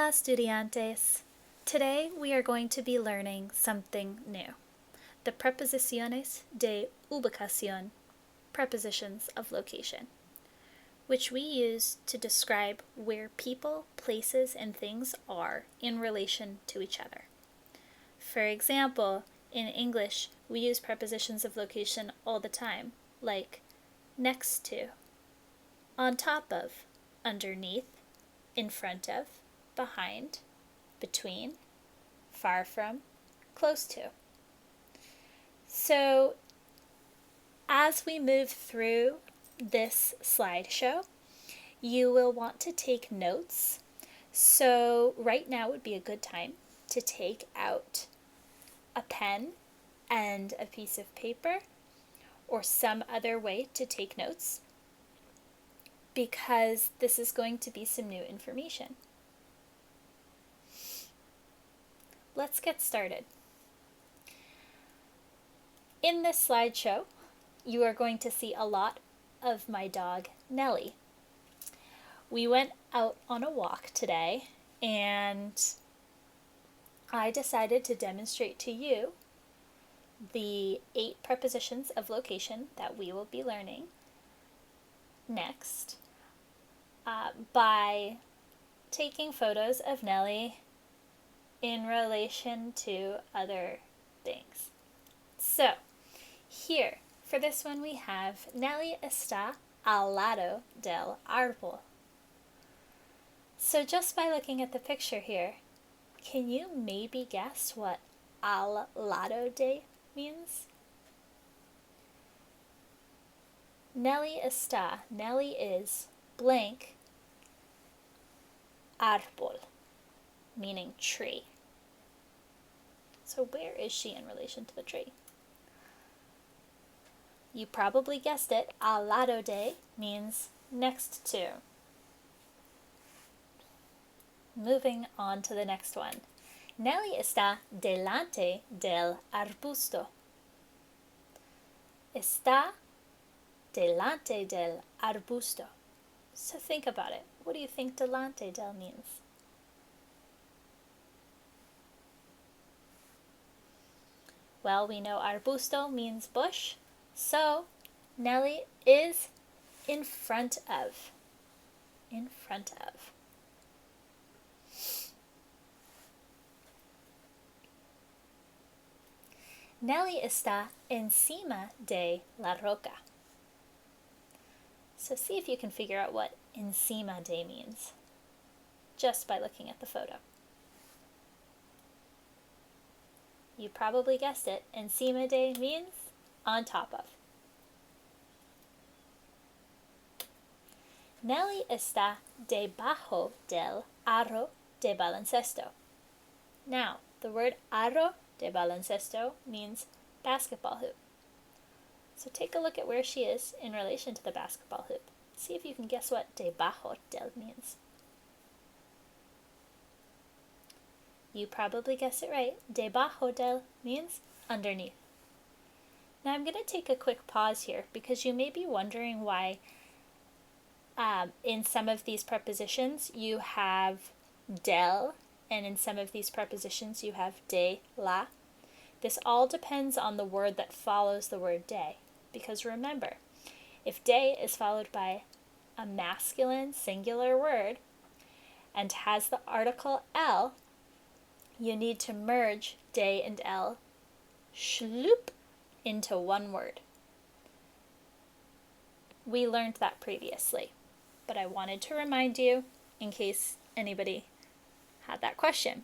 Hola, estudiantes! Today we are going to be learning something new. The Preposiciones de Ubicación, prepositions of location, which we use to describe where people, places, and things are in relation to each other. For example, in English, we use prepositions of location all the time, like next to, on top of, underneath, in front of, behind, between, far from, close to. So, as we move through this slideshow, you will want to take notes. So, right now would be a good time to take out a pen and a piece of paper or some other way to take notes, because this is going to be some new information. Let's get started. In this slideshow, you are going to see a lot of my dog, Nellie. We went out on a walk today, and I decided to demonstrate to you the 8 prepositions of location that we will be learning next by taking photos of Nellie in relation to other things. So, here, for this one we have Nellie está al lado del árbol. So just by looking at the picture here, can you maybe guess what al lado de means? Nellie está, Nellie is blank árbol, meaning tree. So where is she in relation to the tree? You probably guessed it, al lado de means next to. Moving on to the next one. Nellie está delante del arbusto. Está delante del arbusto. So think about it. What do you think delante del means? Well, we know arbusto means bush, so Nellie is in front of. In front of. Nellie está encima de la roca. So see if you can figure out what encima de means, just by looking at the photo. You probably guessed it, encima de means on top of. Nellie está debajo del aro de baloncesto. Now, the word aro de baloncesto means basketball hoop. So take a look at where she is in relation to the basketball hoop. See if you can guess what debajo del means. You probably guessed it right. Debajo del means underneath. Now I'm going to take a quick pause here because you may be wondering why in some of these prepositions you have del, and in some of these prepositions you have de la. This all depends on the word that follows the word de. Because remember, if de is followed by a masculine singular word and has the article el, you need to merge de and el shloop into one word. We learned that previously, but I wanted to remind you in case anybody had that question.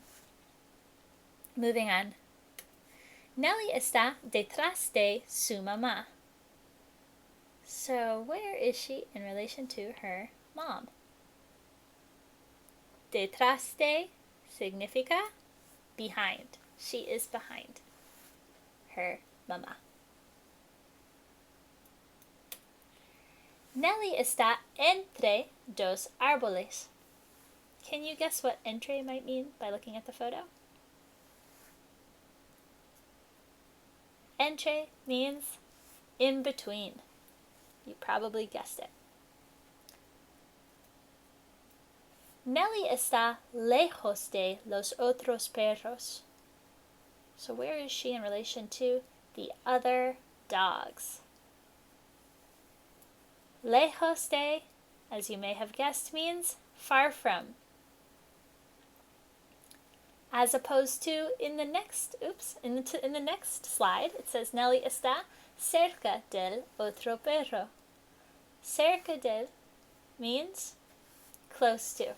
Moving on. Nellie está detrás de su mamá. So where is she in relation to her mom? Detrás de significa behind. She is behind her mamá. Nellie está entre dos árboles. Can you guess what entre might mean by looking at the photo? Entre means in between. You probably guessed it. Nellie está lejos de los otros perros. So where is she in relation to the other dogs? Lejos de, as you may have guessed, means far from. As opposed to in the next slide, it says Nellie está cerca del otro perro. Cerca del means close to.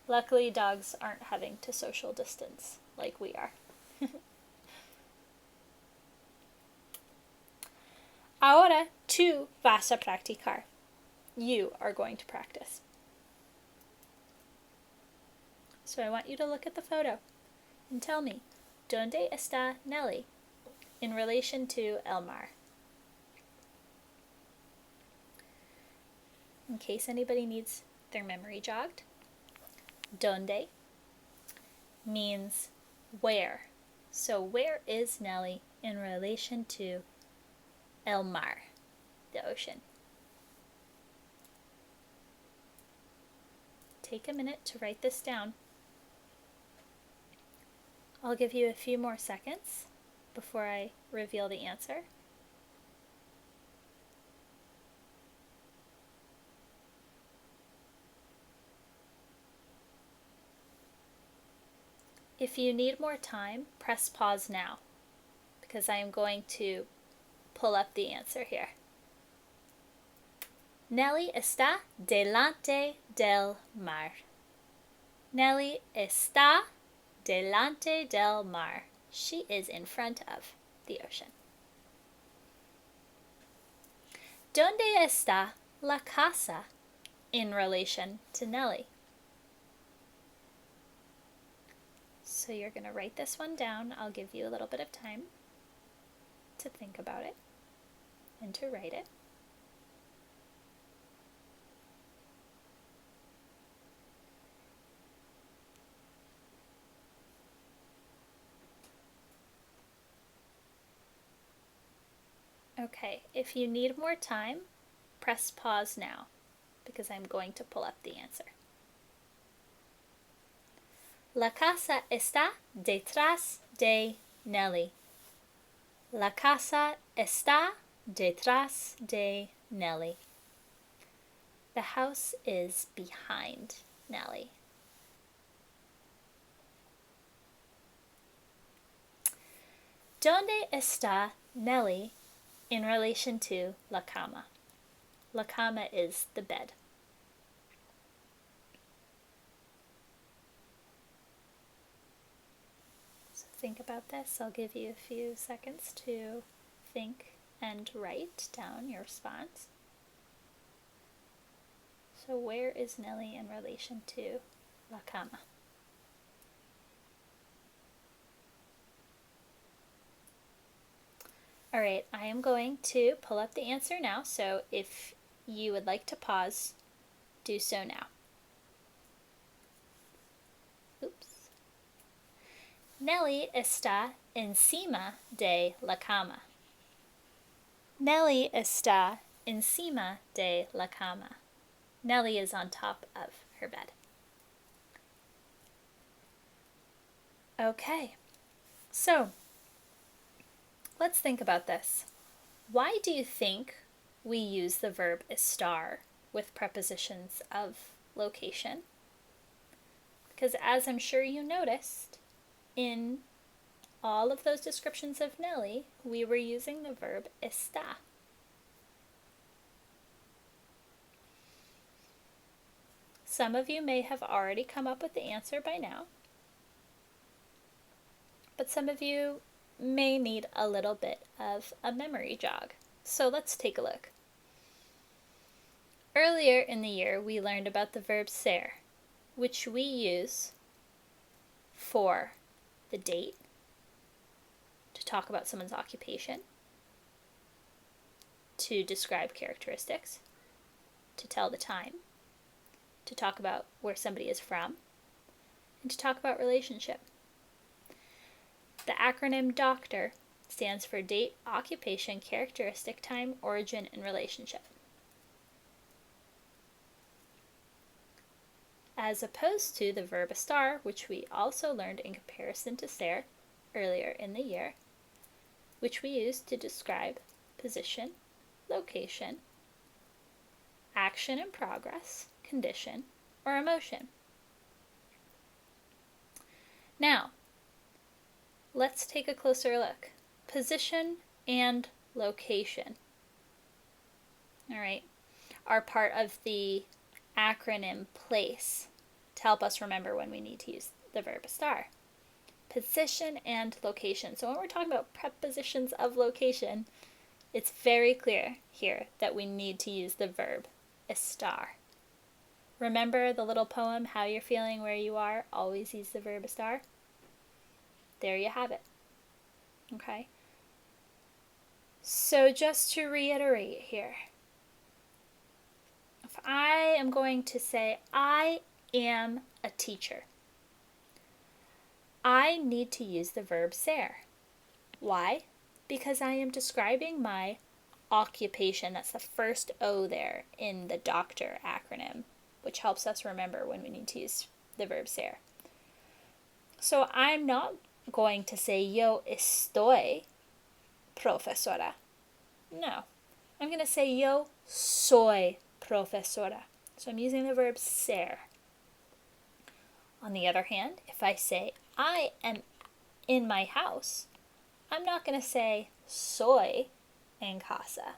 Luckily, dogs aren't having to social distance like we are. Ahora tú vas a practicar. You are going to practice. So I want you to look at the photo and tell me, ¿Dónde está Nellie in relation to el mar? In case anybody needs their memory jogged, ¿Dónde means where. So where is Nellie in relation to el mar, the ocean? Take a minute to write this down. I'll give you a few more seconds before I reveal the answer. If you need more time, press pause now, because I am going to pull up the answer here. Nellie está delante del mar. Nellie está delante del mar. She is in front of the ocean. ¿Dónde está la casa in relation to Nellie? So you're going to write this one down. I'll give you a little bit of time to think about it and to write it. Okay, if you need more time, press pause now, because I'm going to pull up the answer. La casa está detrás de Nellie. La casa está detrás de Nellie. The house is behind Nellie. ¿Dónde está Nellie in relation to la cama? La cama is the bed. So think about this. I'll give you a few seconds to think and write down your response. So where is Nellie in relation to la cama? Alright, I am going to pull up the answer now, so if you would like to pause, do so now. Oops. Nellie está encima de la cama. Nellie está encima de la cama. Nellie is on top of her bed. Okay, so let's think about this. Why do you think we use the verb estar with prepositions of location? Because as I'm sure you noticed, in all of those descriptions of Nellie, we were using the verb está. Some of you may have already come up with the answer by now, but some of you may need a little bit of a memory jog. So let's take a look. Earlier in the year, we learned about the verb ser, which we use for the date, to talk about someone's occupation, to describe characteristics, to tell the time, to talk about where somebody is from, and to talk about relationship. The acronym DOCTOR stands for date, occupation, characteristic, time, origin, and relationship. as opposed to the verb estar, which we also learned in comparison to ser earlier in the year, which we use to describe position, location, action in progress, condition, or emotion. Now, let's take a closer look. Position and location, all right, are part of the acronym PLACE to help us remember when we need to use the verb estar. Position and location. So when we're talking about prepositions of location, it's very clear here that we need to use the verb estar. Remember the little poem, How You're Feeling Where You Are? Always use the verb estar. There you have it. Okay? So just to reiterate here, if I am going to say, I am a teacher, I need to use the verb ser. Why? Because I am describing my occupation. That's the first O there in the doctor acronym, which helps us remember when we need to use the verb ser. So I'm not going to say, yo estoy profesora. No. I'm going to say, yo soy profesora. So I'm using the verb ser. On the other hand, if I say, I am in my house, I'm not going to say, soy en casa.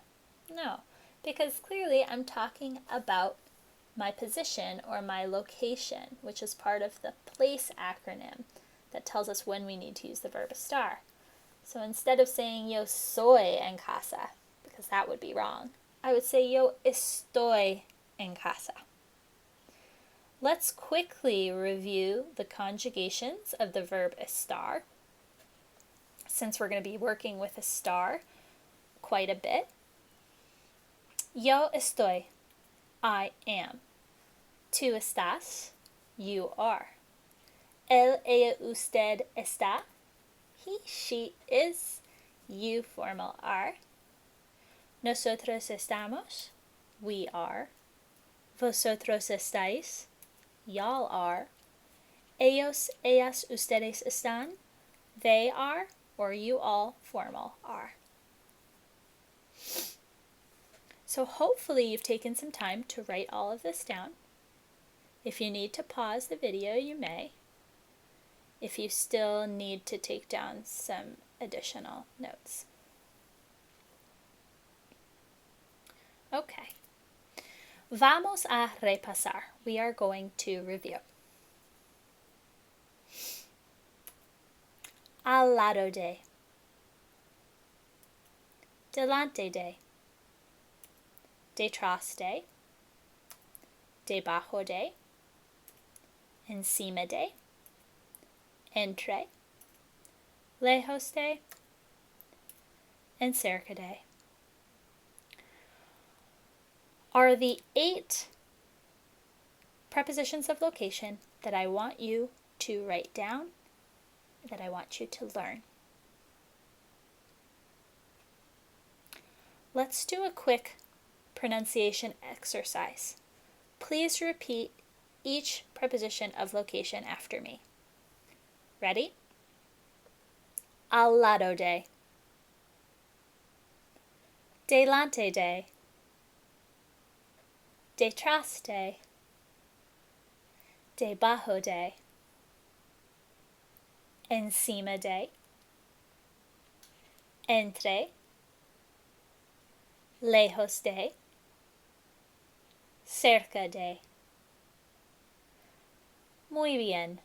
No, because clearly I'm talking about my position or my location, which is part of the place acronym that tells us when we need to use the verb estar. So instead of saying, yo soy en casa, because that would be wrong, I would say, yo estoy en casa. Let's quickly review the conjugations of the verb estar, since we're going to be working with estar quite a bit. Yo estoy, I am. Tú estás, you are. Él, ella, usted está, he, she is, you formal are. Nosotros estamos, we are. Vosotros estáis, y'all are. Ellos, ellas, ustedes están, they are, or you all formal are. So hopefully you've taken some time to write all of this down. If you need to pause the video, you may. If you still need to take down some additional notes. Okay. Vamos a repasar. We are going to review. Al lado de. Delante de. Detrás de. Debajo de. Encima de. Entre. Lejos de. And cerca de are the 8 prepositions of location that I want you to write down, that I want you to learn. Let's do a quick pronunciation exercise. Please repeat each preposition of location after me. Ready? Al lado de. Delante de. Detrás de. Debajo de. Encima de. Entre. Lejos de. Cerca de. Muy bien.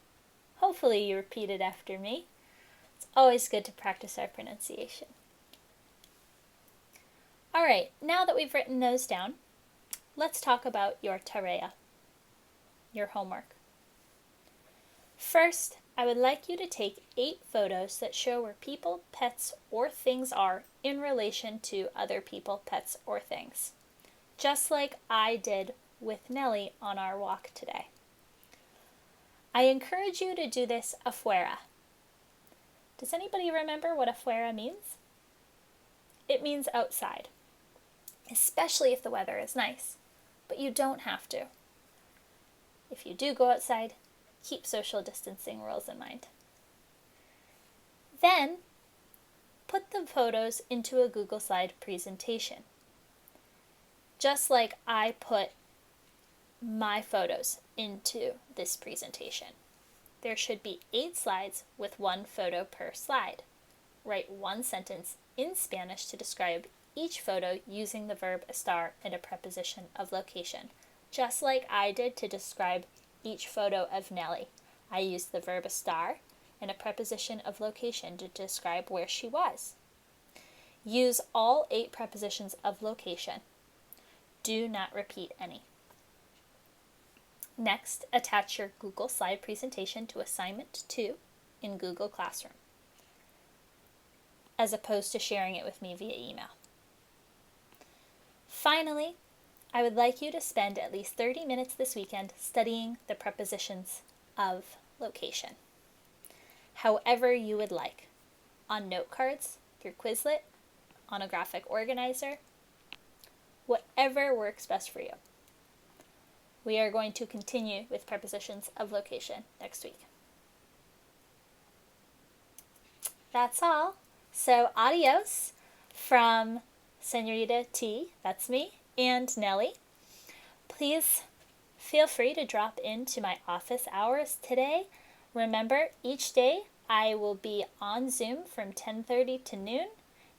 Hopefully you repeated after me. It's always good to practice our pronunciation. Alright, now that we've written those down, let's talk about your tarea, your homework. First, I would like you to take 8 photos that show where people, pets, or things are in relation to other people, pets, or things, just like I did with Nellie on our walk today. I encourage you to do this afuera. Does anybody remember what afuera means? It means outside, especially if the weather is nice, but you don't have to. If you do go outside, keep social distancing rules in mind. Then, put the photos into a Google Slide presentation. Just like I put my photos into this presentation. There should be 8 slides with 1 photo per slide. Write 1 sentence in Spanish to describe each photo using the verb estar and a preposition of location, just like I did to describe each photo of Nellie. I used the verb estar and a preposition of location to describe where she was. Use all 8 prepositions of location. Do not repeat any. Next, attach your Google Slide presentation to Assignment 2 in Google Classroom, as opposed to sharing it with me via email. Finally, I would like you to spend at least 30 minutes this weekend studying the prepositions of location, however you would like, on note cards, through Quizlet, on a graphic organizer, whatever works best for you. We are going to continue with prepositions of location next week. That's all. So adios from Senorita T, that's me, and Nellie. Please feel free to drop into my office hours today. Remember, each day I will be on Zoom from 10:30 to noon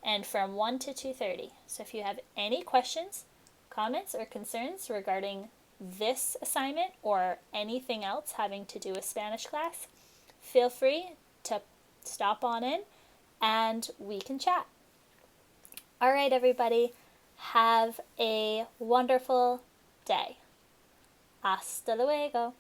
and from 1 to 2:30. So if you have any questions, comments, or concerns regarding this assignment or anything else having to do with Spanish class, feel free to stop on in and we can chat. All right, everybody, have a wonderful day. Hasta luego.